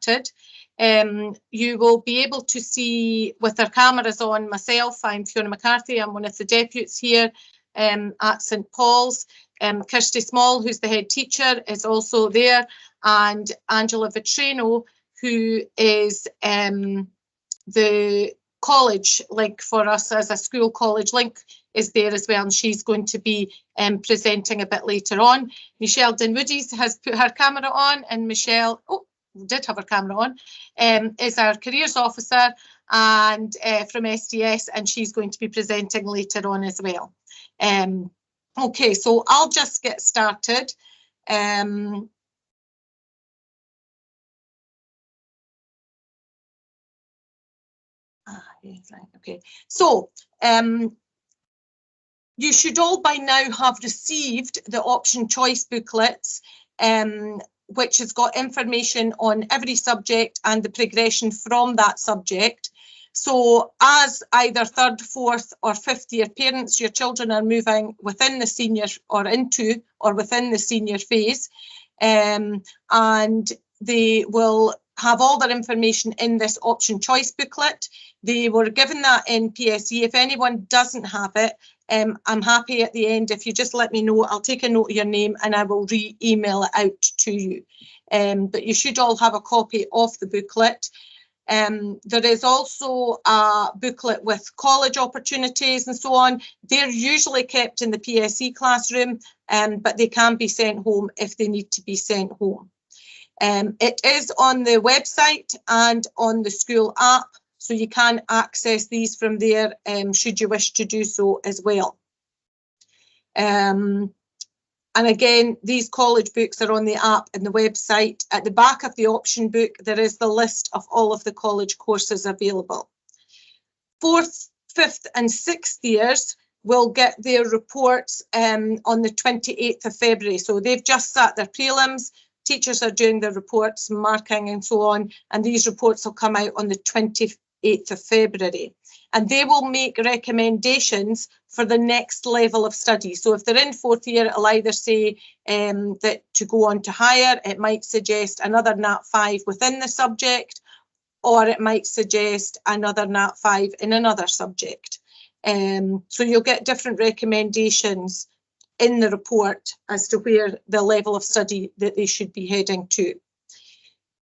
started. You will be able to see with our cameras on myself. I'm Fiona McCarthy. I'm one of the deputies here at St Paul's. Kirsty Small, who's the head teacher, is also there, and Angela Vitrino, who is the college link for us as a school college link, is there as well, and she's going to be presenting a bit later on. Michelle Dinwoodies has put her camera on, and Michelle, did have her camera on, is our careers officer and from SDS, and she's going to be presenting later on as well. Okay, so I'll just get started. Okay, so you should all by now have received the option choice booklets, which has got information on every subject and the progression from that subject. So as either third, fourth or fifth year parents, your children are moving within the senior or into or within the senior phase, and they will have all their information in this option choice booklet. They were given that in PSE. If anyone doesn't have it, I'm happy at the end, if you just let me know, I'll take a note of your name and I will re-email it out to you. But you should all have a copy of the booklet. There is also a booklet with college opportunities and so on. They're usually kept in the PSE classroom, but they can be sent home if they need to be sent home. It is on the website and on the school app, so you can access these from there should you wish to do so as well. And again, these college books are on the app and the website. At the back of the option book, there is the list of all of the college courses available. Fourth, fifth and sixth years will get their reports on the 28th of February. So they've just sat their prelims. Teachers are doing their reports, marking and so on, and these reports will come out on the 28th of February. And they will make recommendations for the next level of study. So if they're in fourth year, it'll either say that to go on to higher, it might suggest another Nat 5 within the subject, or it might suggest another Nat 5 in another subject. So you'll get different recommendations in the report as to where the level of study that they should be heading to.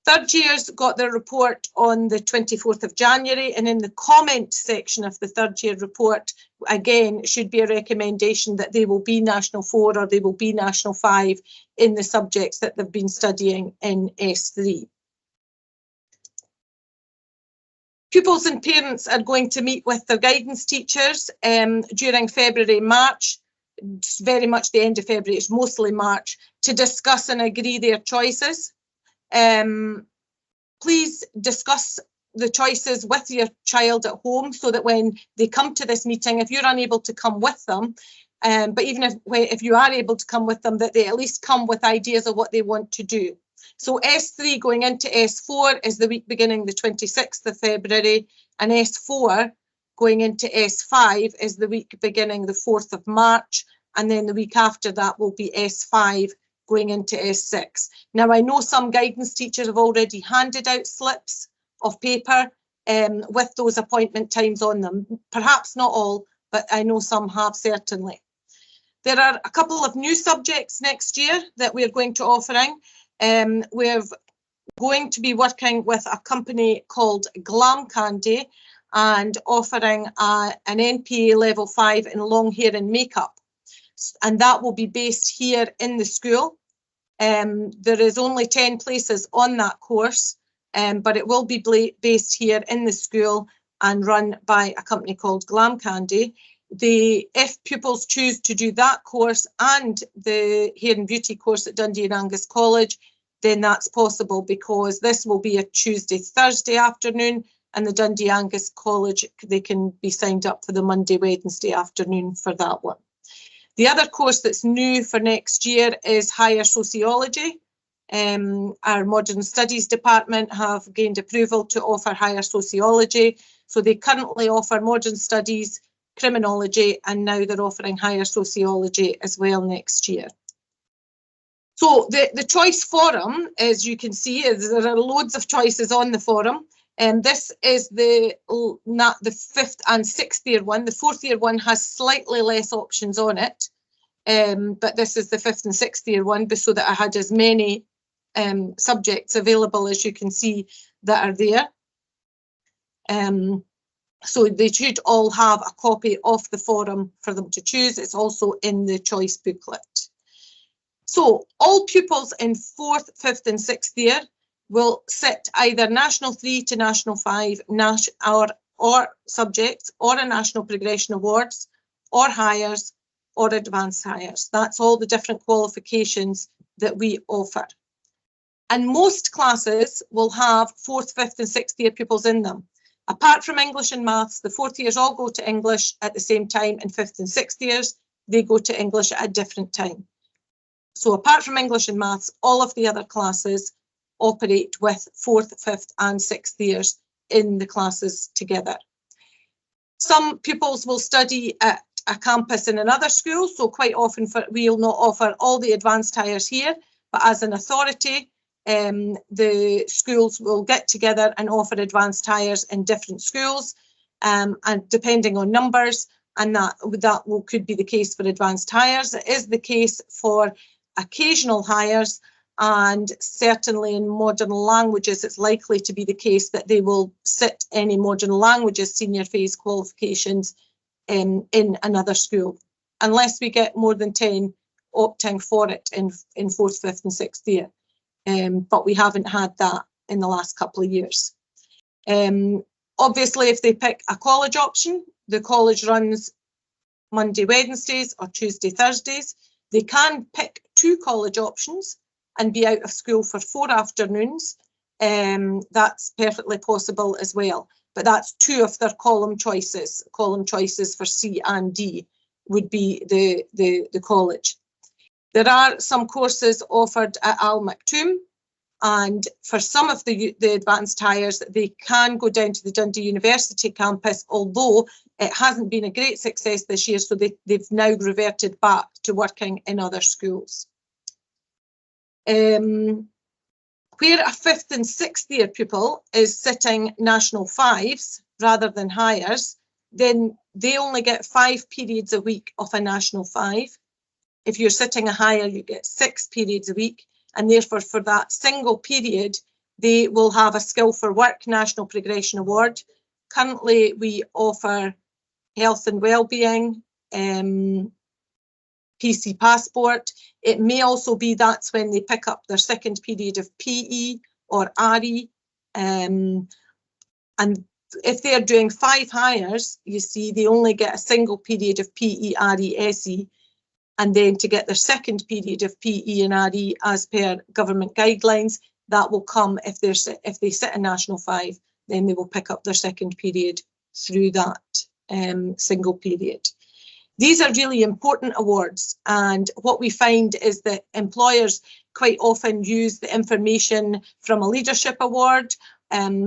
Third years got their report on the 24th of January, and in the comment section of the third year report, again, should be a recommendation that they will be National 4 or they will be National 5 in the subjects that they've been studying in S3. Pupils and parents are going to meet with their guidance teachers during February, March. It's very much the end of February, it's mostly March, to discuss and agree their choices. Please discuss the choices with your child at home so that when they come to this meeting, if you're unable to come with them, but even if you are able to come with them, that they at least come with ideas of what they want to do. So S3 going into S4 is the week beginning the 26th of February, and S4 going into S5 is the week beginning the 4th of March, and then the week after that will be S5 going into S6. Now, I know some guidance teachers have already handed out slips of paper with those appointment times on them. Perhaps not all, but I know some have certainly. There are a couple of new subjects next year that we're going to offering. We're going to be working with a company called Glam Candy and offering an NPA level 5 in long hair and makeup. And that will be based here in the school. There is only 10 places on that course, but it will be based here in the school and run by a company called Glam Candy. If pupils choose to do that course and the hair and beauty course at Dundee and Angus College, then that's possible, because this will be a Tuesday, Thursday afternoon, and the Dundee Angus College, they can be signed up for the Monday, Wednesday afternoon for that one. The other course that's new for next year is Higher Sociology. Our Modern Studies Department have gained approval to offer Higher Sociology. So they currently offer Modern Studies, Criminology, and now they're offering Higher Sociology as well next year. So the choice forum, as you can see, there are loads of choices on the forum. And this is the 5th and 6th year one. The 4th year one has slightly less options on it. But this is the 5th and 6th year one, so that I had as many subjects available as you can see that are there. So they should all have a copy of the forum for them to choose. It's also in the choice booklet. So all pupils in 4th, 5th and 6th year will sit either National 3 to National 5 or subjects, or a National Progression Awards, or Hires, or Advanced Hires. That's all the different qualifications that we offer. And most classes will have 4th, 5th and 6th year pupils in them. Apart from English and Maths, the 4th years all go to English at the same time, and 5th and 6th years, they go to English at a different time. So apart from English and Maths, all of the other classes operate with 4th, 5th and 6th years in the classes together. Some pupils will study at a campus in another school, so quite often we'll not offer all the advanced hires here, but as an authority, the schools will get together and offer advanced hires in different schools, and depending on numbers, and that could be the case for advanced hires. It is the case for occasional hires, and certainly in modern languages, it's likely to be the case that they will sit any modern languages senior phase qualifications in another school, unless we get more than 10 opting for it in 4th, 5th and 6th year. But we haven't had that in the last couple of years. Obviously, if they pick a college option, the college runs Monday, Wednesdays or Tuesday, Thursdays. They can pick 2 college options and be out of school for 4 afternoons. That's perfectly possible as well. But that's 2 of their column choices. Column choices for C and D would be the college. There are some courses offered at Al Maktoum, and for some of the advanced hires, they can go down to the Dundee University campus, although it hasn't been a great success this year, so they've now reverted back to working in other schools. Where a 5th and 6th year pupil is sitting National 5s rather than hires, then they only get 5 periods a week of a National 5. If you're sitting a higher, you get 6 periods a week, and therefore for that single period, they will have a Skill for Work National Progression Award. Currently, we offer Health and Wellbeing, PC Passport. It may also be that's when they pick up their second period of PE or RE. And if they're doing 5 hires, you see, they only get a single period of PE, RE, SE. And then to get their second period of PE and RE as per government guidelines, that will come if they sit a National 5, then they will pick up their second period through that single period. These are really important awards, and what we find is that employers quite often use the information from a leadership award.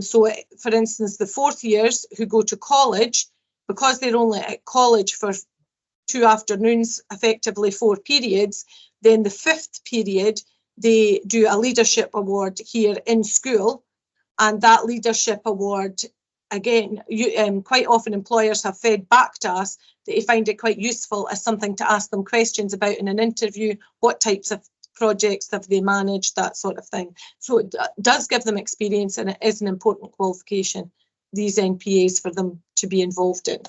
So for instance, the 4th years who go to college, because they're only at college for 2 afternoons, effectively 4 periods, then the 5th period, they do a leadership award here in school. And that leadership award, again, quite often employers have fed back to us that they find it quite useful as something to ask them questions about in an interview. What types of projects have they managed, that sort of thing. So it does give them experience, and it is an important qualification, these NPAs, for them to be involved in.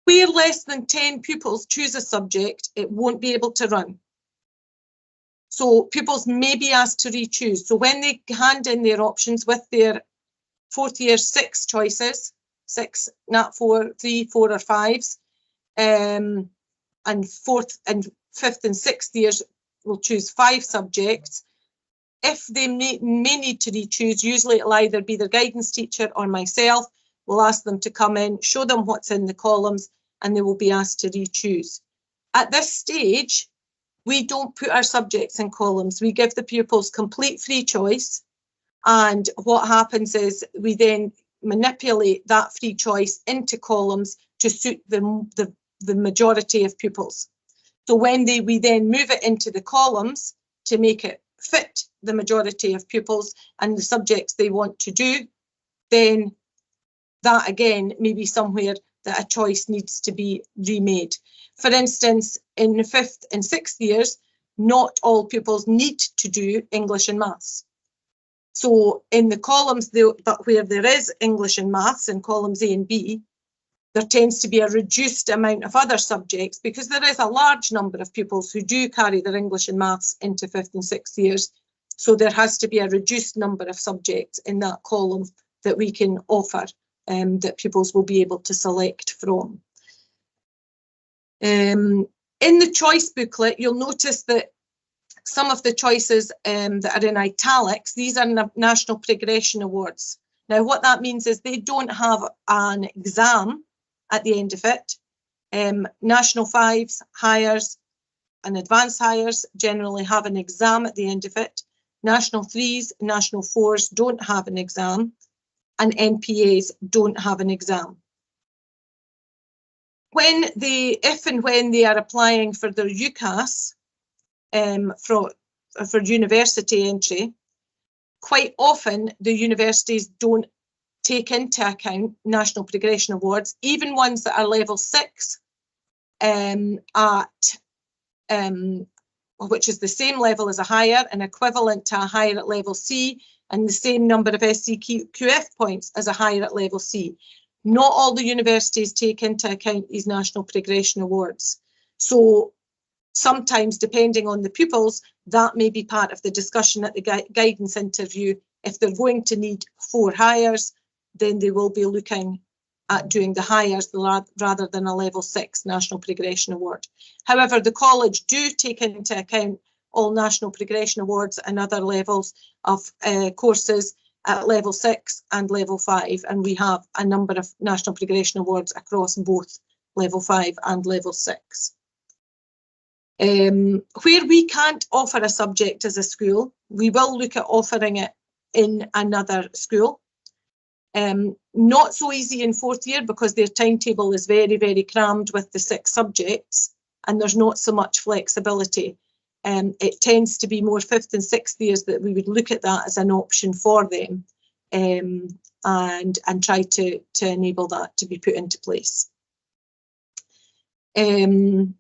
Where less than 10 pupils choose a subject, it won't be able to run. So pupils may be asked to re-choose. So when they hand in their options with their 4th year 6 choices, 6, not 4, 3, 4 or 5s, and 4th and 5th and 6th years will choose 5 subjects. If they may need to re-choose, usually it'll either be their guidance teacher or myself. We'll ask them to come in, show them what's in the columns, and they will be asked to re-choose. At this stage, we don't put our subjects in columns. We give the pupils complete free choice. And what happens is we then manipulate that free choice into columns to suit the majority of pupils. So when we then move it into the columns to make it fit the majority of pupils and the subjects they want to do, then that again may be somewhere that a choice needs to be remade. For instance, in the 5th and 6th years, not all pupils need to do English and maths. So in the columns where there is English and maths in columns A and B, there tends to be a reduced amount of other subjects because there is a large number of pupils who do carry their English and maths into 5th and 6th years. So there has to be a reduced number of subjects in that column that we can offer, that pupils will be able to select from. In the choice booklet, you'll notice that some of the choices that are in italics, these are National Progression Awards. Now, what that means is they don't have an exam at the end of it. National 5s, Highers and Advanced Highers generally have an exam at the end of it. National 3s, National 4s don't have an exam, and NPAs don't have an exam. If and when they are applying for their UCAS for university entry, quite often the universities don't take into account National Progression Awards, even ones that are level 6 which is the same level as a higher and equivalent to a higher at level C, and the same number of SCQF points as a higher at level C. Not all the universities take into account these National Progression Awards. So sometimes, depending on the pupils, that may be part of the discussion at the guidance interview. If they're going to need 4 Highers, then they will be looking at doing the Highers rather than a level 6 National Progression Award. However, the college do take into account all National Progression Awards and other levels of courses at level 6 and level 5, and we have a number of National Progression Awards across both level 5 and level 6. Where we can't offer a subject as a school, we will look at offering it in another school. Not so easy in 4th year because their timetable is very, very crammed with the 6 subjects and there's not so much flexibility. It tends to be more 5th and 6th years that we would look at that as an option for them, and try to enable that to be put into place. Go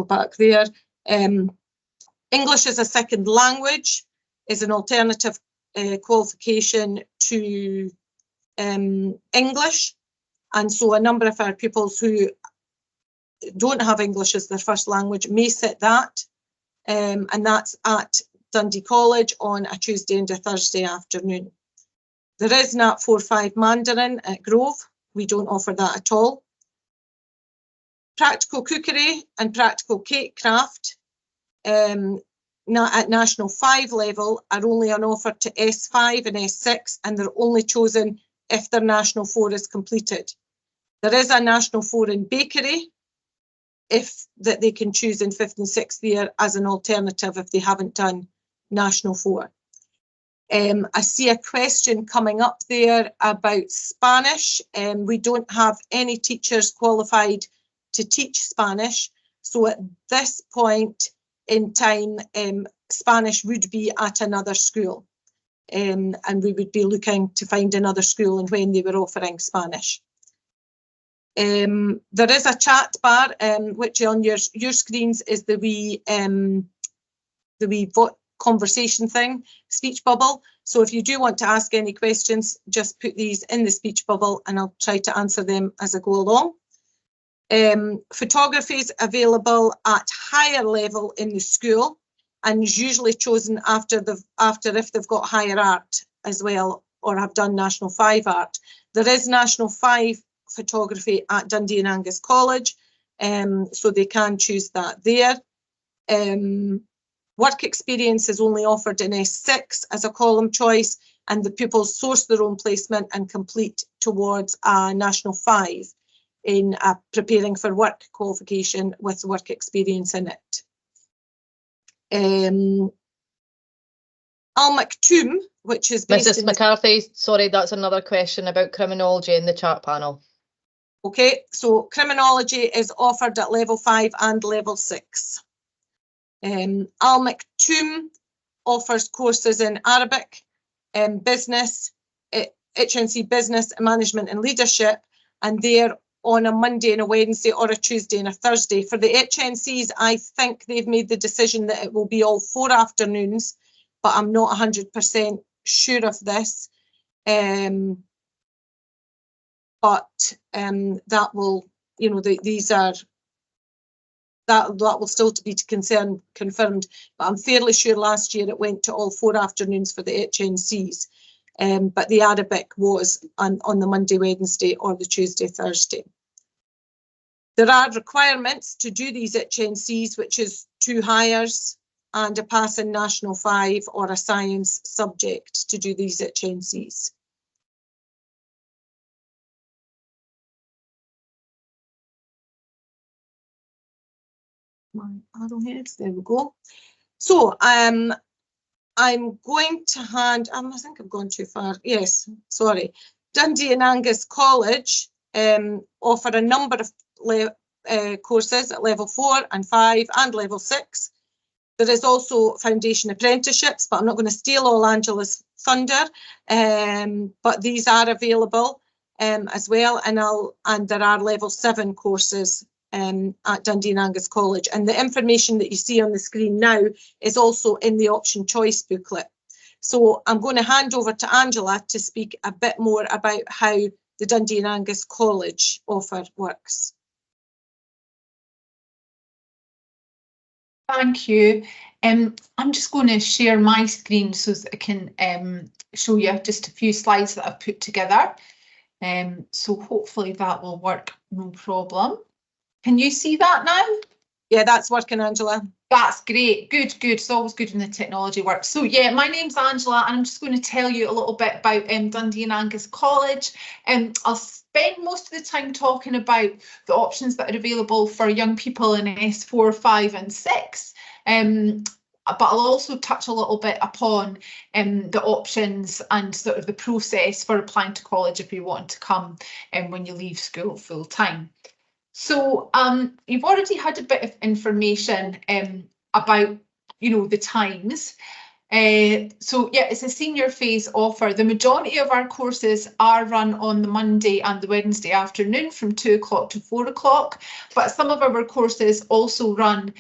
back there. English as a second language is an alternative qualification to English, and so a number of our pupils who don't have English as their first language may sit that, and that's at Dundee College on a Tuesday and a Thursday afternoon. There is Nat 4-5 Mandarin at Grove. We don't offer that at all. Practical cookery and practical cake craft at National 5 level are only on offer to S5 and S6, and they're only chosen if their National 4 is completed. There is a National 4 in bakery, that they can choose in 5th and 6th year as an alternative if they haven't done National 4. I see a question coming up there about Spanish. We don't have any teachers qualified to teach Spanish, so at this point in time, Spanish would be at another school, and we would be looking to find another school and when they were offering Spanish. There is a chat bar, which on your screens is the wee conversation thing, speech bubble. So if you do want to ask any questions, just put these in the speech bubble and I'll try to answer them as I go along. Photography is available at higher level in the school and is usually chosen after if they've got higher art as well or have done National 5 art. There is National 5 photography at Dundee and Angus College, so they can choose that there. Work experience is only offered in S6 as a column choice, and the pupils source their own placement and complete towards a National 5 in preparing for work qualification with work experience in it. Al Maktoum, which is based Mrs. McCarthy, sorry, that's another question about criminology in the chat panel. Okay, so criminology is offered at level 5 and level 6. Al Maktoum offers courses in Arabic, business, HNC business, management and leadership, and they're on a Monday and a Wednesday or a Tuesday and a Thursday. For the HNCs, I think they've made the decision that it will be all 4 afternoons, but I'm not 100% sure of this. That will, you know, these are, that will still to be confirmed, but I'm fairly sure last year it went to all 4 afternoons for the HNCs, but the Arabic was on the Monday, Wednesday or the Tuesday, Thursday. There are requirements to do these HNCs, which is 2 hires and a pass in National 5 or a science subject to do these HNCs. My arrowheads, there we go. So I'm going to hand, I think I've gone too far. Yes, sorry. Dundee and Angus College offer a number of courses at level 4 and 5 and level 6. There is also foundation apprenticeships, but I'm not going to steal all Angela's thunder. But these are available as well, and there are level 7 courses at Dundee and Angus College, and the information that you see on the screen now is also in the option choice booklet. So I'm going to hand over to Angela to speak a bit more about how the Dundee and Angus College offer works. Thank you. I'm just going to share my screen so that I can show you just a few slides that I've put together. So hopefully that will work, no problem. Can you see that now? Yeah, that's working, Angela. That's great. Good, good. It's always good when the technology works. So yeah, my name's Angela, and I'm just going to tell you a little bit about Dundee and Angus College. I'll spend most of the time talking about the options that are available for young people in S4, 5 and 6. But I'll also touch a little bit upon the options and sort of the process for applying to college if you want to come when you leave school full time. So you've already had a bit of information about, you know, the times. So yeah, it's a senior phase offer. The majority of our courses are run on the Monday and the Wednesday afternoon from 2 o'clock to 4 o'clock, but some of our courses also run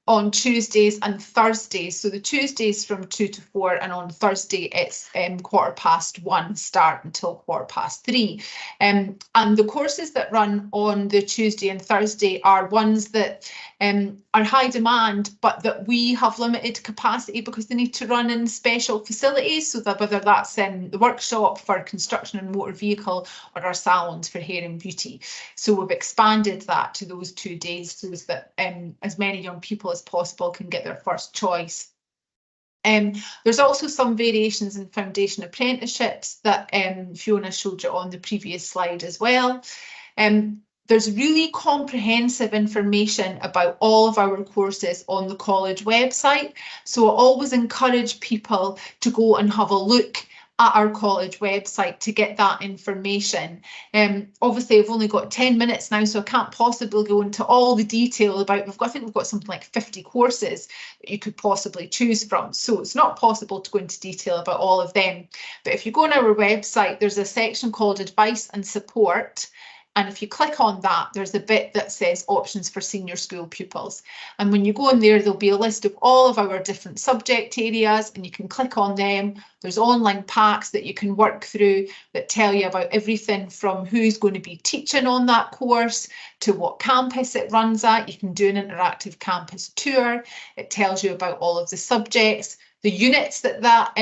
on Tuesdays and Thursdays. So the Tuesdays from 2 to 4, and on Thursday it's 1:15 start until 3:15. And the courses that run on the Tuesday and Thursday are ones that are high demand, but that we have limited capacity because they need to run in special facilities. So that whether that's the workshop for construction and motor vehicle or our salons for hair and beauty. So we've expanded that to those 2 days so that as many young people as possible can get their first choice. There's also some variations in foundation apprenticeships that Fiona showed you on the previous slide as well. There's really comprehensive information about all of our courses on the college website. So I always encourage people to go and have a look at our college website to get that information. Obviously, I've only got 10 minutes now, so I can't possibly go into all the detail about, I think we've got something like 50 courses that you could possibly choose from. So it's not possible to go into detail about all of them. But if you go on our website, there's a section called Advice and Support. And if you click on that, there's a bit that says options for senior school pupils. And when you go in there, there'll be a list of all of our different subject areas and you can click on them. There's online packs that you can work through that tell you about everything from who's going to be teaching on that course to what campus it runs at. You can do an interactive campus tour. It tells you about all of the subjects, the units that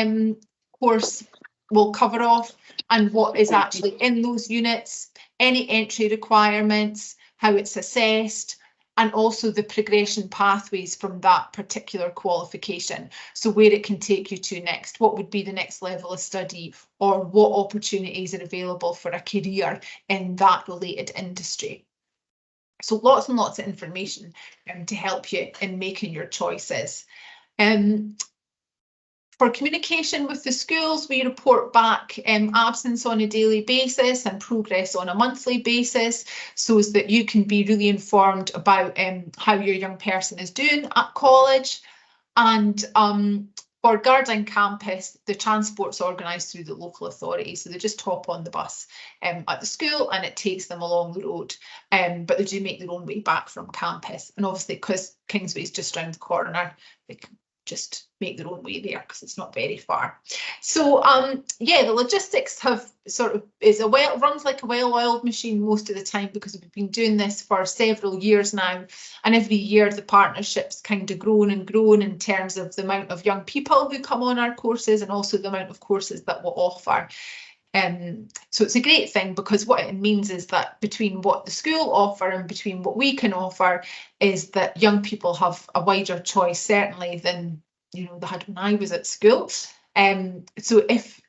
course will cover off and what is actually in those units, any entry requirements, how it's assessed, and also the progression pathways from that particular qualification. So where it can take you to next, what would be the next level of study, or what opportunities are available for a career in that related industry. So lots and lots of information to help you in making your choices. For communication with the schools, we report back absence on a daily basis and progress on a monthly basis, so as that you can be really informed about how your young person is doing at college. And for Gardyne campus, the transport's organised through the local authority, so they just hop on the bus at the school and it takes them along the road, but they do make their own way back from campus. And obviously, because Kingsway is just round the corner, they can just make their own way there because it's not very far. So yeah, the logistics have runs like a well-oiled machine most of the time, because we've been doing this for several years now, and every year the partnership's kind of grown and grown in terms of the amount of young people who come on our courses and also the amount of courses that we'll offer. So it's a great thing, because what it means is that between what the school offer and between what we can offer is that young people have a wider choice, certainly, than they had when I was at school. So if,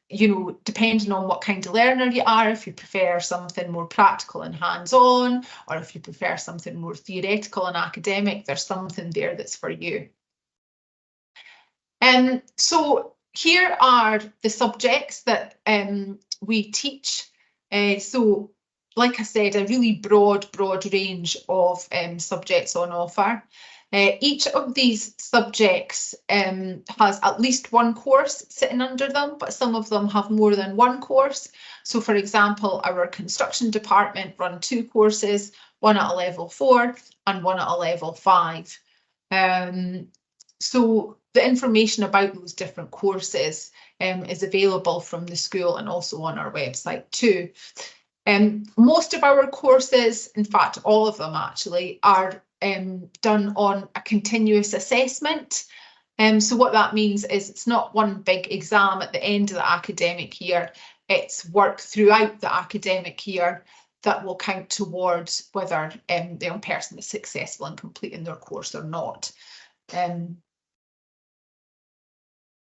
depending on what kind of learner you are, if you prefer something more practical and hands-on, or if you prefer something more theoretical and academic, there's something there that's for you. So here are the subjects that we teach. So, like I said, a really broad range of subjects on offer. Each of these subjects has at least one course sitting under them, but some of them have more than one course. So, for example, our construction department run 2 courses, one at a level 4 and one at a level 5. So the information about those different courses is available from the school and also on our website too. Most of our courses, in fact, all of them actually, are done on a continuous assessment. So what that means is it's not one big exam at the end of the academic year. It's work throughout the academic year that will count towards whether the young person is successful in completing their course or not.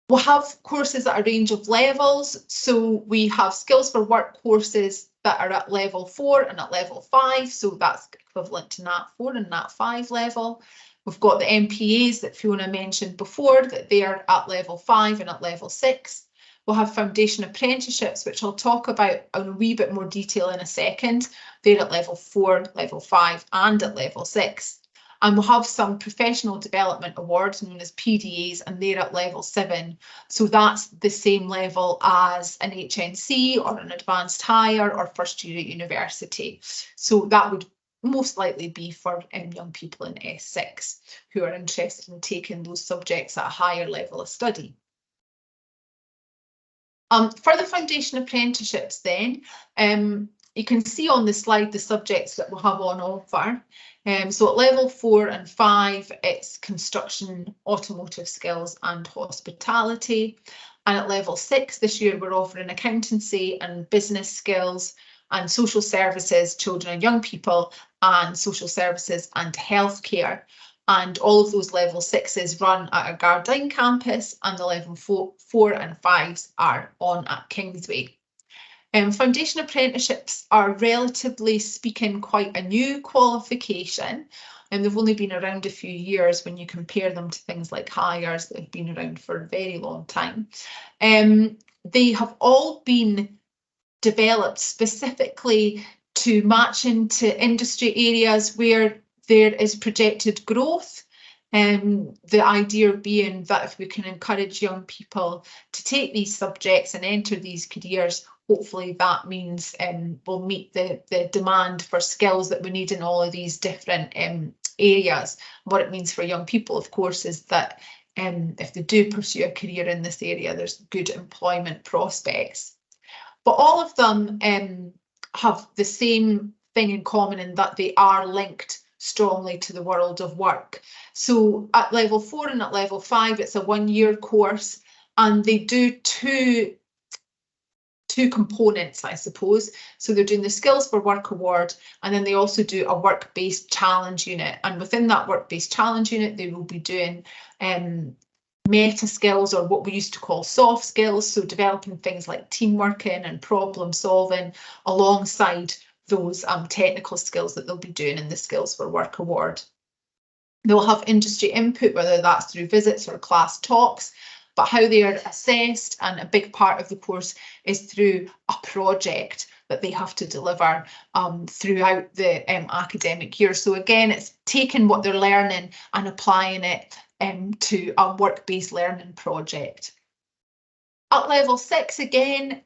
We'll have courses at a range of levels. So we have skills for work courses that are at level 4 and at level 5. So that's equivalent to Nat 4 and Nat 5 level. We've got the MPAs that Fiona mentioned before, that they are at level 5 and at level 6. We'll have foundation apprenticeships, which I'll talk about in a wee bit more detail in a second. They're at level 4, level 5 and at level 6. And we'll have some professional development awards known as PDAs, and they're at level 7. So that's the same level as an HNC or an advanced higher or first year at university. So that would most likely be for young people in S6 who are interested in taking those subjects at a higher level of study. For the foundation apprenticeships then, you can see on the slide the subjects that we'll have on offer. So at level 4 and 5, it's construction, automotive skills and hospitality. And at level 6 this year, we're offering accountancy and business skills and social services, children and young people, and social services and healthcare. And all of those level 6s run at our Gardyne campus, and the level 4 and 5s are on at Kingsway. Foundation apprenticeships are, relatively speaking, quite a new qualification, and they've only been around a few years when you compare them to things like hires that have been around for a very long time. They have all been developed specifically to match into industry areas where there is projected growth. The idea being that if we can encourage young people to take these subjects and enter these careers, hopefully that means we'll meet the demand for skills that we need in all of these different areas. What it means for young people, of course, is that if they do pursue a career in this area, there's good employment prospects. But all of them have the same thing in common, in that they are linked strongly to the world of work. So at level 4 and at level 5, it's a 1-year course, and they do two components, I suppose. So they're doing the Skills for Work Award, and then they also do a work-based challenge unit. And within that work-based challenge unit, they will be doing meta skills, or what we used to call soft skills. So developing things like team working and problem solving alongside those technical skills that they'll be doing in the Skills for Work Award. They'll have industry input, whether that's through visits or class talks. but how they are assessed, and a big part of the course is through a project that they have to deliver throughout the academic year. So again, it's taking what they're learning and applying it to a work-based learning project. At level 6, again,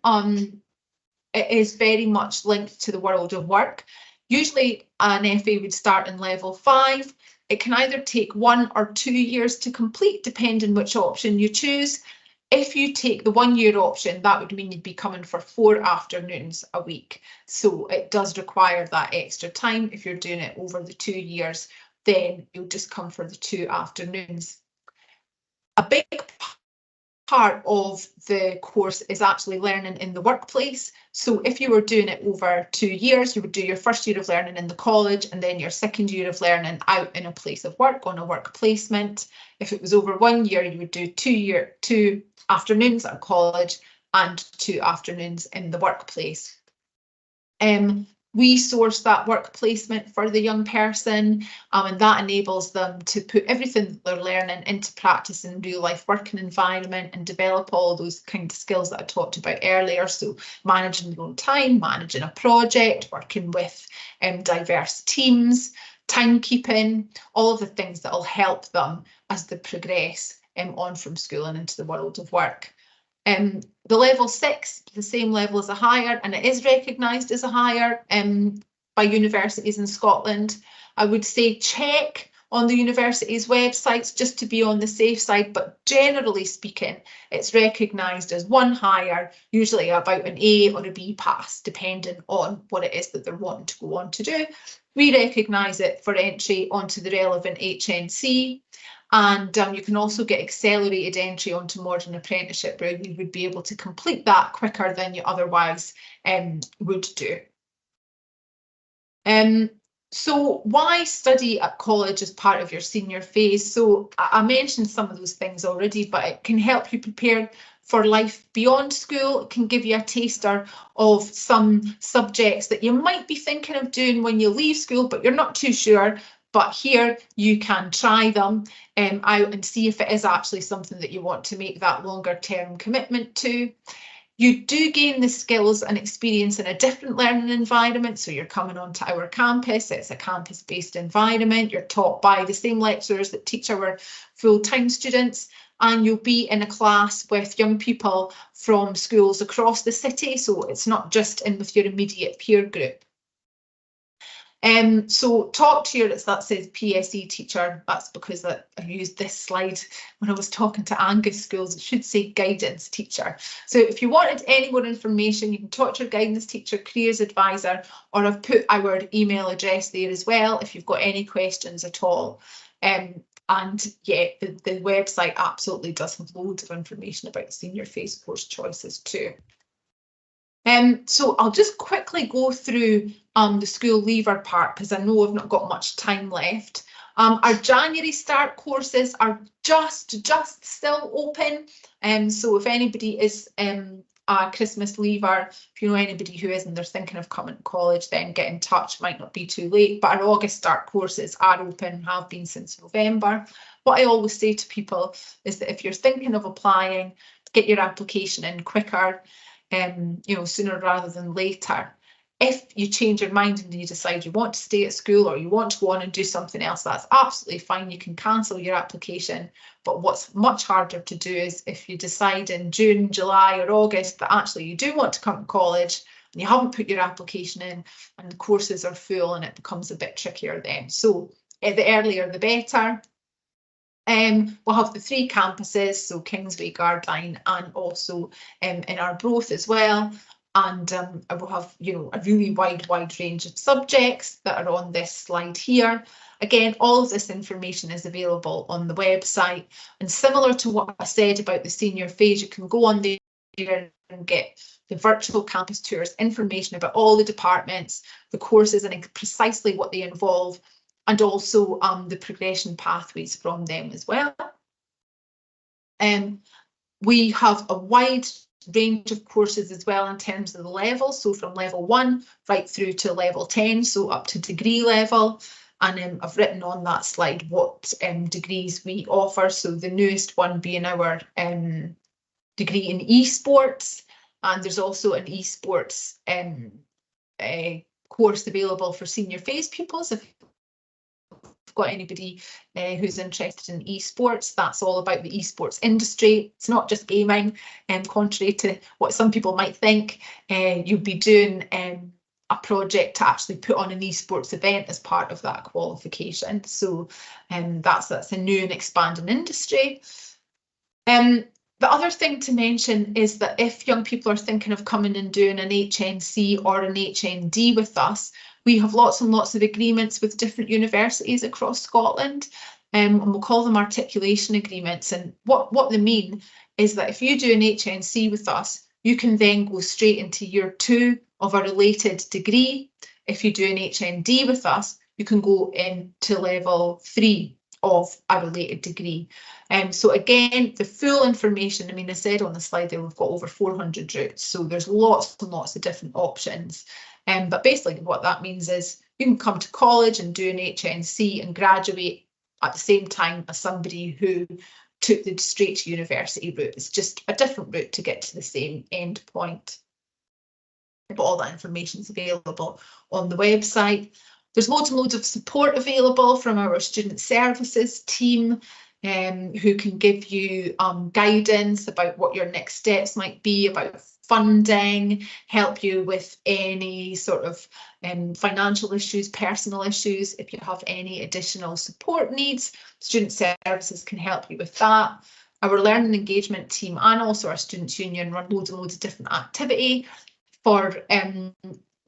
it is very much linked to the world of work. Usually an FA would start in level 5. It can either take 1 or 2 years to complete, depending which option you choose. If you take the 1 year option, that would mean you'd be coming for 4 afternoons a week. So it does require that extra time. If you're doing it over the 2 years, then you'll just come for the 2 afternoons. A big part of the course is actually learning in the workplace. So if you were doing it over 2 years, you would do your first year of learning in the college and then your second year of learning out in a place of work on a work placement. If it was over 1 year, you would do 2 afternoons at college and 2 afternoons in the workplace. We source that work placement for the young person, and that enables them to put everything that they're learning into practice in real life working environment and develop all those kind of skills that I talked about earlier. So managing their own time, managing a project, working with diverse teams, timekeeping, all of the things that will help them as they progress on from school and into the world of work. The level 6, the same level as a higher, and it is recognised as a higher by universities in Scotland. I would say check on the university's websites just to be on the safe side, but generally speaking, it's recognised as 1 higher, usually about an A or a B pass, depending on what it is that they're wanting to go on to do. We recognise it for entry onto the relevant HNC. And you can also get accelerated entry onto modern apprenticeship, where you would be able to complete that quicker than you otherwise would do. So why study at college as part of your senior phase? So I mentioned some of those things already, but it can help you prepare for life beyond school. It can give you a taster of some subjects that you might be thinking of doing when you leave school, but you're not too sure. But here you can try them out and see if it is actually something that you want to make that longer term commitment to. You do gain the skills and experience in a different learning environment. So you're coming onto our campus, it's a campus-based environment. You're taught by the same lecturers that teach our full-time students, and you'll be in a class with young people from schools across the city. So it's not just in with your immediate peer group. So talk to your, that says PSE teacher, that's because I used this slide when I was talking to Angus schools. It should say guidance teacher. So if you wanted any more information, you can talk to your guidance teacher, careers advisor, or I've put our email address there as well if you've got any questions at all. And yeah, the website absolutely does have loads of information about senior phase course choices too. So I'll just quickly go through the school leaver part, because I know I've not got much time left. Our January start courses are just still open. So if anybody is a Christmas leaver, if you know anybody who is and they're thinking of coming to college, then get in touch. Might not be too late, but our August start courses are open, have been since November. What I always say to people is that if you're thinking of applying, get your application in quicker. You know, sooner rather than later. If you change your mind and you decide you want to stay at school or you want to go on and do something else, that's absolutely fine. You can cancel your application. But what's much harder to do is if you decide in June, July or August that actually you do want to come to college and you haven't put your application in and the courses are full, and it becomes a bit trickier then. So the earlier the better. We'll have the 3 campuses, so Kingsway, Gardyne, and also in Arbroath as well. And we'll have, you know, a really wide range of subjects that are on this slide here. Again, all of this information is available on the website. And similar to what I said about the senior phase, you can go on there and get the virtual campus tours, information about all the departments, the courses and precisely what they involve, and also the progression pathways from them as well. We have a wide range of courses as well in terms of the level, so from level 1 right through to level 10, so up to degree level. And I've written on that slide what degrees we offer. So the newest one being our degree in esports, and there's also an esports course available for senior phase pupils. If you've got anybody who's interested in esports, that's all about the esports industry. It's not just gaming, contrary to what some people might think. You'll be doing a project to actually put on an esports event as part of that qualification. So that's a new and expanding industry. The other thing to mention is that if young people are thinking of coming and doing an HNC or an HND with us, we have lots and lots of agreements with different universities across Scotland, and we'll call them articulation agreements. And what they mean is that if you do an HNC with us, you can then go straight into year 2 of a related degree. If you do an HND with us, you can go into level 3 of a related degree. So again, the full information, I mean, I said on the slide there, we've got over 400 routes, so there's lots and lots of different options. But basically what that means is you can come to college and do an HNC and graduate at the same time as somebody who took the straight to university route. It's just a different route to get to the same end point. But all that information is available on the website. There's loads and loads of support available from our student services team, who can give you guidance about what your next steps might be, about funding, help you with any sort of financial issues, personal issues. If you have any additional support needs, student services can help you with that. Our learning engagement team and also our students union run loads and loads of different activity for the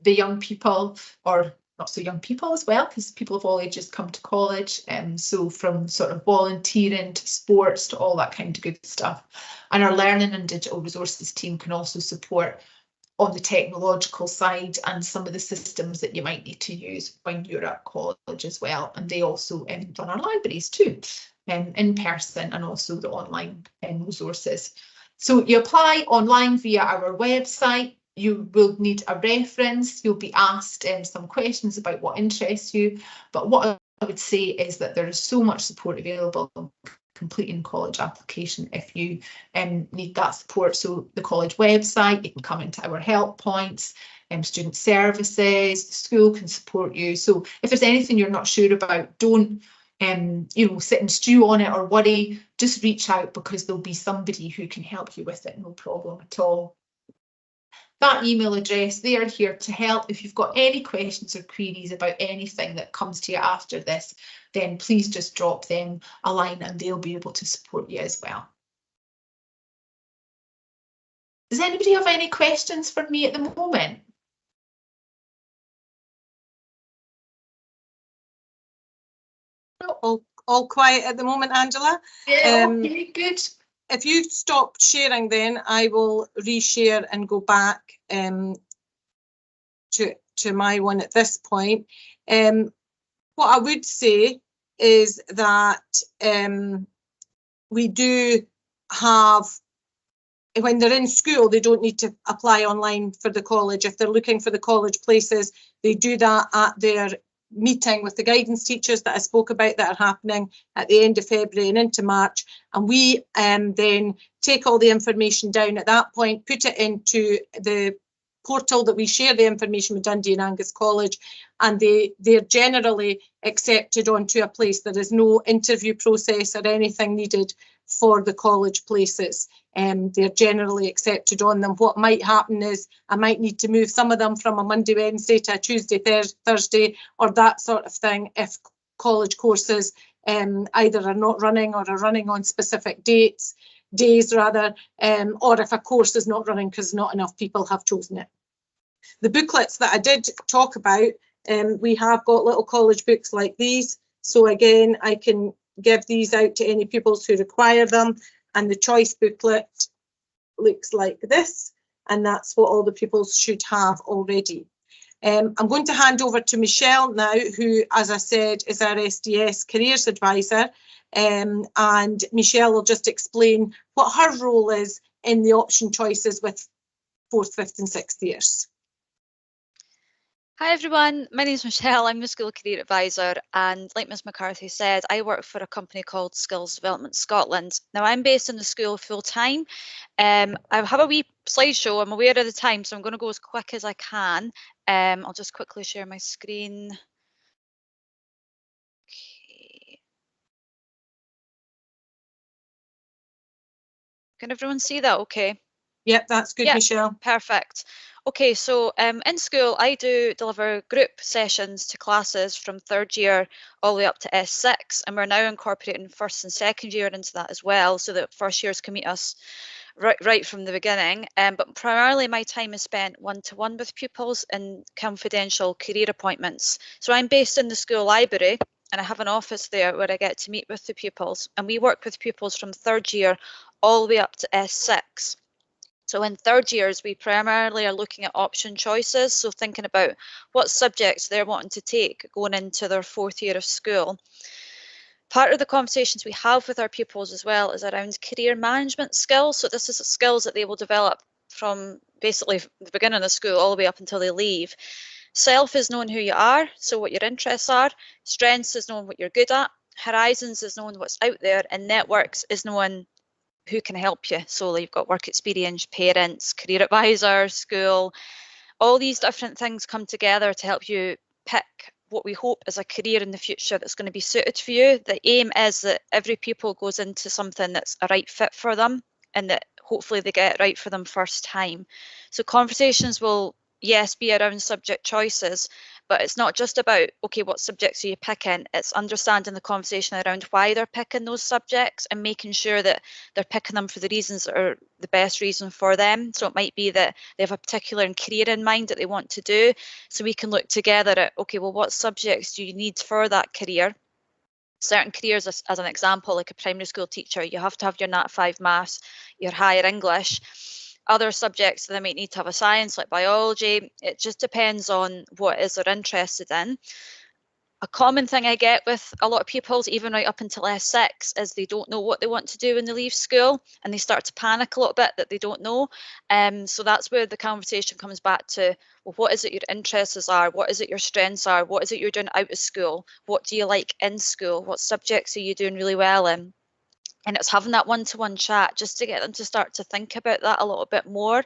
young people, or not so young people as well, because people of all ages come to college. So from sort of volunteering to sports to all that kind of good stuff. And our learning and digital resources team can also support on the technological side and some of the systems that you might need to use when you're at college as well. And they also run our libraries too, in person, and also the online resources. So you apply online via our website. You will need a reference. You'll be asked some questions about what interests you. But what I would say is that there is so much support available in completing college application if you need that support. So the college website, you can come into our help points, student services, the school can support you. So if there's anything you're not sure about, don't sit and stew on it or worry. Just reach out, because there'll be somebody who can help you with it, no problem at all. That email address, they are here to help. If you've got any questions or queries about anything that comes to you after this, then please just drop them a line and they'll be able to support you as well. Does anybody have any questions for me at the moment? All quiet at the moment, Angela. Yeah, okay, good. If you stop sharing, then I will reshare and go back to my one at this point. What I would say is that we do have, when they're in school, they don't need to apply online for the college. If they're looking for the college places, they do that at their meeting with the guidance teachers that I spoke about, that are happening at the end of February and into March. And we then take all the information down at that point, put it into the portal that we share the information with Dundee and Angus College, and they're generally accepted onto a place. There is no interview process or anything needed for the college places. They're generally accepted on them. What might happen is I might need to move some of them from a Monday, Wednesday to a Tuesday, Thursday, or that sort of thing, if college courses either are not running or are running on specific days rather, or if a course is not running because not enough people have chosen it. The booklets that I did talk about, we have got little college books like these. So again, I can give these out to any pupils who require them. And the choice booklet looks like this, and that's what all the pupils should have already. I'm going to hand over to Michelle now, who, as I said, is our SDS Careers Advisor, and Michelle will just explain what her role is in the option choices with 4th, 5th and 6th years. Hi everyone, my name is Michelle. I'm the School Career Advisor, and like Ms McCarthy said, I work for a company called Skills Development Scotland. Now I'm based in the school full time. I have a wee slideshow. I'm aware of the time, so I'm going to go as quick as I can. I'll just quickly share my screen. Okay. Can everyone see that okay? Yep, that's good, Michelle. Perfect. Okay, so in school, I do deliver group sessions to classes from 3rd year all the way up to S6, and we're now incorporating 1st and 2nd year into that as well, so that 1st years can meet us right from the beginning. But primarily my time is spent one-to-one with pupils in confidential career appointments. So I'm based in the school library, and I have an office there where I get to meet with the pupils, and we work with pupils from 3rd year all the way up to S6. So in 3rd years, we primarily are looking at option choices. So thinking about what subjects they're wanting to take going into their 4th year of school. Part of the conversations we have with our pupils as well is around career management skills. So this is skills that they will develop from basically the beginning of school all the way up until they leave. Self is knowing who you are, so what your interests are. Strengths is knowing what you're good at. Horizons is knowing what's out there. And networks is knowing who can help you. So you've got work experience, parents, career advisors, school, all these different things come together to help you pick what we hope is a career in the future that's going to be suited for you. The aim is that every pupil goes into something that's a right fit for them, and that hopefully they get it right for them first time. So conversations will, yes, be around subject choices, but it's not just about, okay, what subjects are you picking? It's understanding the conversation around why they're picking those subjects and making sure that they're picking them for the reasons that are the best reason for them. So it might be that they have a particular career in mind that they want to do. So we can look together at, okay, well, what subjects do you need for that career? Certain careers, as an example, like a primary school teacher, you have to have your Nat 5 maths, your higher English. Other subjects, they might need to have a science like biology. It just depends on what it is they're interested in. A common thing I get with a lot of pupils, even right up until S6, is they don't know what they want to do when they leave school, and they start to panic a little bit that they don't know. So that's where the conversation comes back to, well, what is it your interests are? What is it your strengths are? What is it you're doing out of school? What do you like in school? What subjects are you doing really well in? And it's having that one-to-one chat just to get them to start to think about that a little bit more.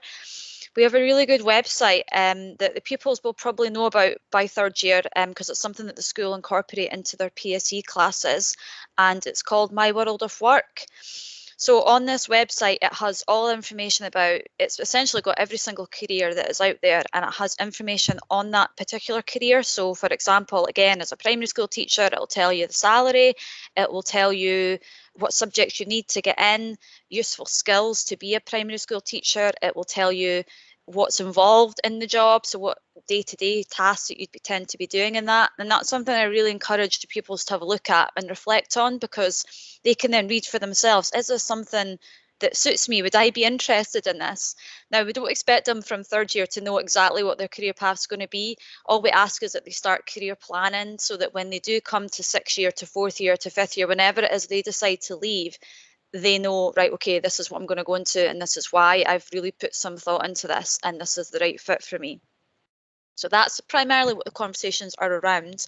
We have a really good website that the pupils will probably know about by 3rd year, because it's something that the school incorporate into their PSE classes, and it's called My World of Work. So on this website, it has all information about, it's essentially got every single career that is out there, and it has information on that particular career. So for example, again, as a primary school teacher, it will tell you the salary, it will tell you what subjects you need to get in, useful skills to be a primary school teacher, it will tell you what's involved in the job, so what day-to-day tasks that you'd tend to be doing in that. And that's something I really encourage the pupils to have a look at and reflect on, because they can then read for themselves, is this something that suits me? Would I be interested in this? Now, we don't expect them from 3rd year to know exactly what their career path is going to be. All we ask is that they start career planning, so that when they do come to 6th year, to 4th year, to 5th year, whenever it is they decide to leave, they know, right, okay, this is what I'm going to go into, and this is why I've really put some thought into this, and this is the right fit for me. So that's primarily what the conversations are around.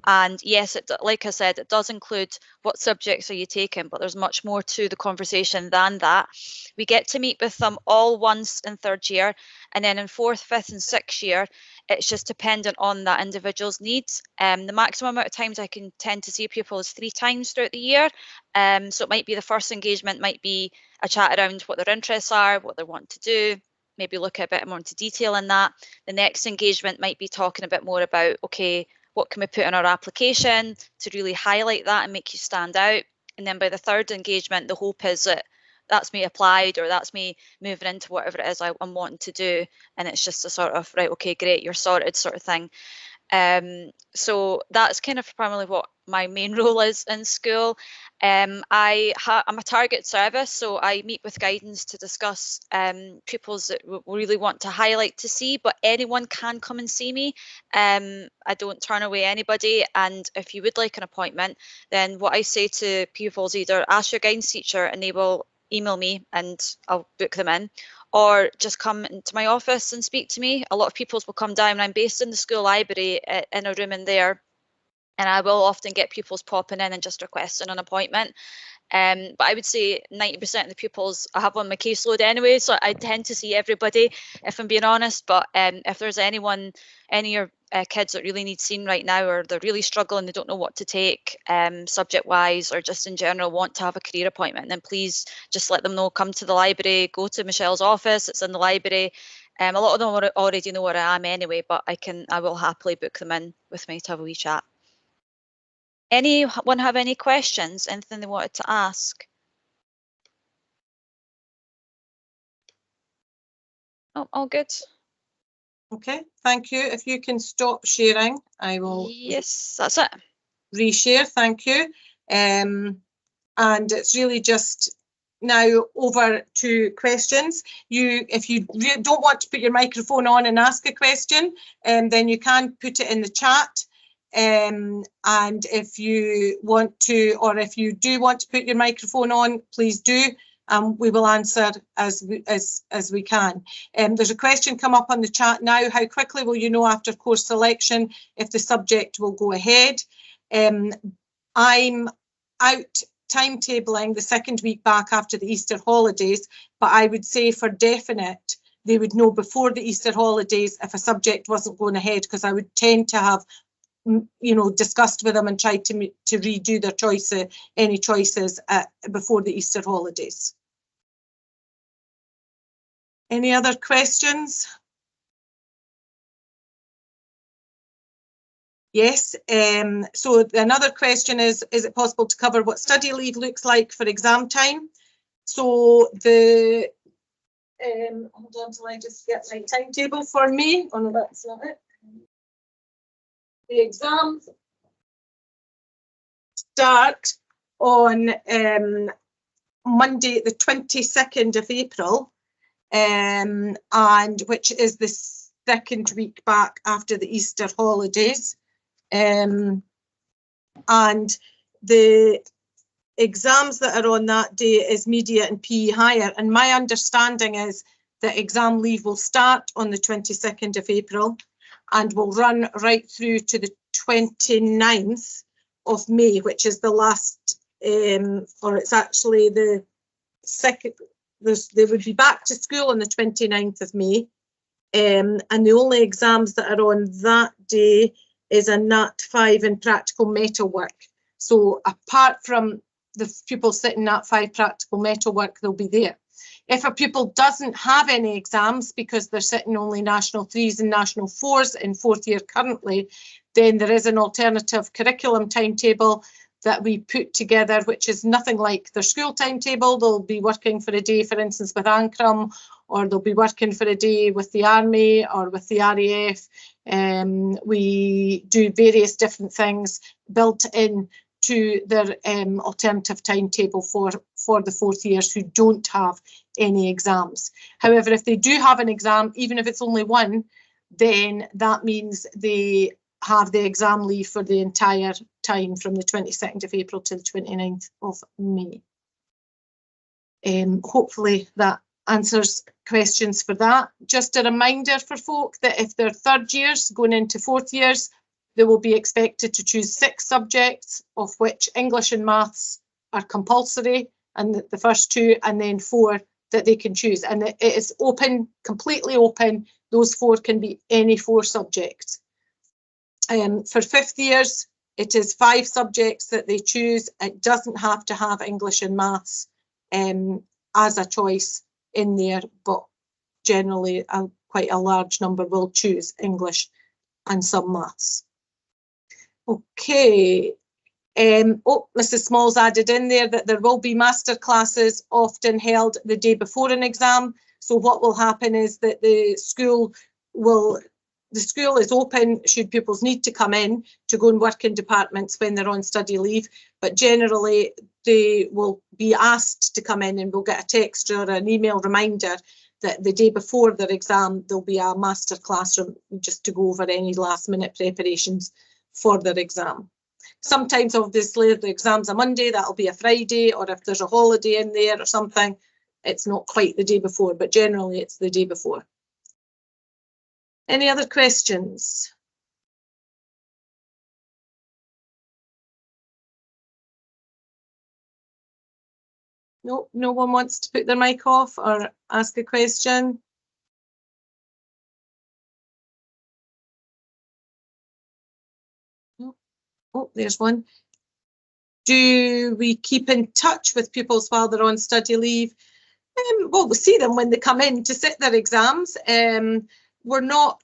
And yes, like I said, it does include what subjects are you taking, but there's much more to the conversation than that. We get to meet with them all once in 3rd year, and then in 4th, 5th and 6th year, it's just dependent on that individual's needs. The maximum amount of times I can tend to see people is 3 times throughout the year. So it might be the first engagement might be a chat around what their interests are, what they want to do, maybe look a bit more into detail in that. The next engagement might be talking a bit more about, okay, what can we put in our application to really highlight that and make you stand out? And then by the 3rd engagement, the hope is that that's me applied, or that's me moving into whatever it is I'm wanting to do. And it's just a sort of, right, okay, great, you're sorted sort of thing. So that's kind of primarily what my main role is in school. I'm a target service, so I meet with guidance to discuss pupils that we really want to highlight to see, but anyone can come and see me. I don't turn away anybody, and if you would like an appointment, then what I say to pupils, either ask your guidance teacher and they will email me and I'll book them in, or just come into my office and speak to me. A lot of pupils will come down. I'm based in the school library in a room in there, and I will often get pupils popping in and just requesting an appointment. But I would say 90% of the pupils I have on my caseload anyway, so I tend to see everybody, if I'm being honest. But if there's any of your kids that really need seen right now, or they're really struggling, they don't know what to take subject-wise, or just in general want to have a career appointment, then please just let them know, come to the library, go to Michelle's office, it's in the library. A lot of them already know where I am anyway, but I will happily book them in with me to have a wee chat. Anyone have any questions? Anything they wanted to ask? Oh, all good. Okay, thank you. If you can stop sharing, I will. Yes, that's it. Reshare, thank you. And it's really just now over to questions. If you don't want to put your microphone on and ask a question, then you can put it in the chat. And if you want to, or if you do want to put your microphone on, please do. We will answer as we can. There's a question come up on the chat now. How quickly will you know after course selection if the subject will go ahead? I'm out timetabling the second week back after the Easter holidays, but I would say for definite they would know before the Easter holidays if a subject wasn't going ahead, because I would tend to have discussed with them and tried to redo their any choices before the Easter holidays. Any other questions? Yes. So another question is it possible to cover what study leave looks like for exam time? So the hold on till I just get my timetable for me. Oh no, that's not it. The exams start on Monday, the 22nd of April, and which is the second week back after the Easter holidays. And the exams that are on that day is media and PE higher. And my understanding is that exam leave will start on the 22nd of April and will run right through to the 29th of May, which is the last, or it's actually the second, they would be back to school on the 29th of May. And the only exams that are on that day is a Nat 5 and practical metalwork. So apart from the pupils sitting Nat 5 practical metalwork, they'll be there. If a pupil doesn't have any exams because they're sitting only National 3s and National 4s in fourth year currently, then there is an alternative curriculum timetable that we put together, which is nothing like their school timetable. They'll be working for a day, for instance, with Ancram, or they'll be working for a day with the Army or with the RAF. We do various different things built in to their alternative timetable for the fourth years who don't have any exams. However, if they do have an exam, even if it's only one, then that means they have the exam leave for the entire time from the 22nd of April to the 29th of May. Hopefully that answers questions for that. Just a reminder for folk that if they're third years going into fourth years, they will be expected to choose 6 subjects, of which English and maths are compulsory, and the first 2, and then 4 that they can choose. And it is open, completely open. Those 4 can be any 4 subjects. For fifth years, it is 5 subjects that they choose. It doesn't have to have English and maths as a choice in there, but generally quite a large number will choose English and some maths. Okay. Mrs. Smalls added in there that there will be master classes often held the day before an exam. So what will happen is that the school is open should pupils need to come in to go and work in departments when they're on study leave, but generally they will be asked to come in and we'll get a text or an email reminder that the day before their exam there'll be a master classroom just to go over any last minute preparations for their exam. Sometimes, obviously, if the exam's a Monday, that'll be a Friday, or if there's a holiday in there or something, it's not quite the day before, but generally it's the day before. Any other questions? No, no one wants to put their mic off or ask a question? No. Oh, there's one. Do we keep in touch with pupils while they're on study leave? Well, we see them when they come in to sit their exams. We're not,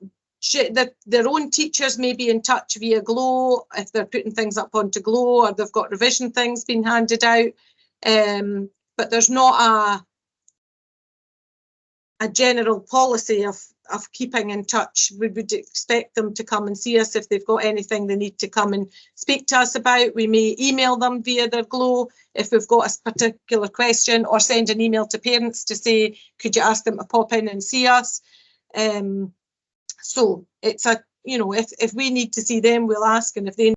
their own teachers may be in touch via Glow if they're putting things up onto Glow, or they've got revision things being handed out. But there's not a general policy of keeping in touch. We would expect them to come and see us if they've got anything they need to come and speak to us about. We may email them via their Glow if we've got a particular question, or send an email to parents to say, could you ask them to pop in and see us? So it's if we need to see them, we'll ask, and if they